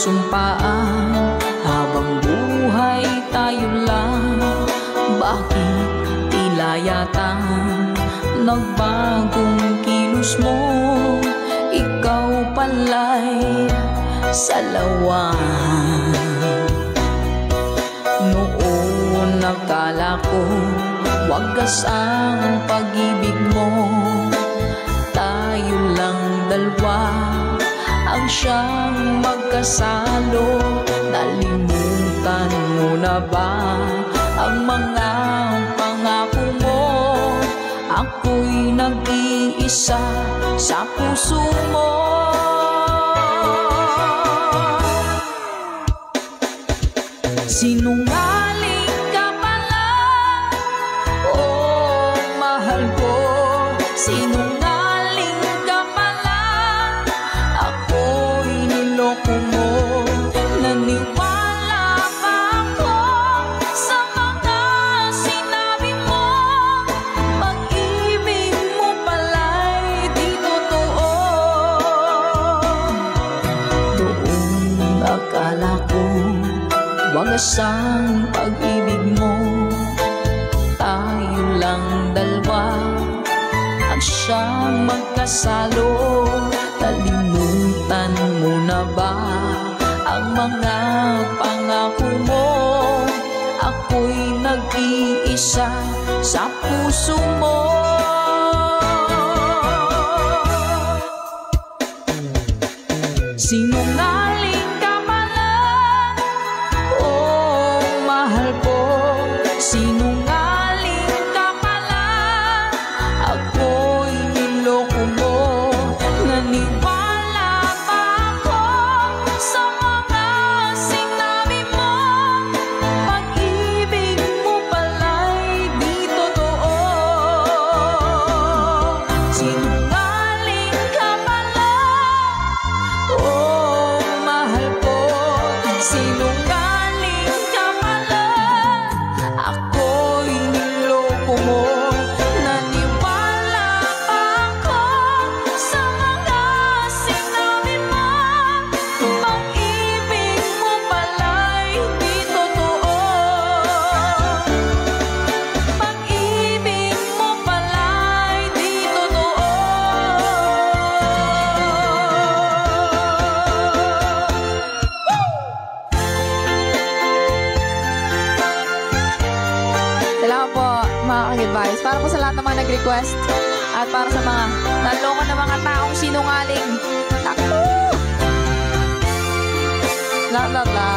sumpaan habang buhay tayo lang. Bakit tila yata nagbagong kilos mo? Ikaw pala'y salawan. Noon nakala ko wagas ang pag-ibig mo. Tayo lang dalawa ang siyang magkasalo. Nalimutan mo na ba ang mga pangako mo? Ako'y nag-iisa sa puso mo. Sinungaling ka pala, oh mahal ko. Sinungaling ka pala, ako'y niloko mo. Naniwala pa ako sa mga sinabi mo. Pag-ibig mo pala'y di totoo. Doon akala ko wagas ang pag-ibig mo. Tayo lang dalawa ang siyang magkasalo. Nalimutan mo na ba ang mga pangako mo? Ako'y nag-iisa sa puso mo. Sinungaling ka pala, oh mahal ko. Sinungaling ka pala, ako'y niloko mo. Naniwala pa ako sa mga sinabi mo. Pag-ibig mo pala'y di totoo. Sinungaling ka pala, oh mahal ko. Sinungaling ka pala, ako'y niloko mo. Naniwala pa ako sa mga sinabi mo. Pag-ibig mo pala'y di totoo. Pag-ibig mo pala'y di totoo. Salamat po mga ka-advice. Para po sa lahat ng mga nag-request at para sa mga naloko na mga taong sinungaling. Takbo! Blah blah blah.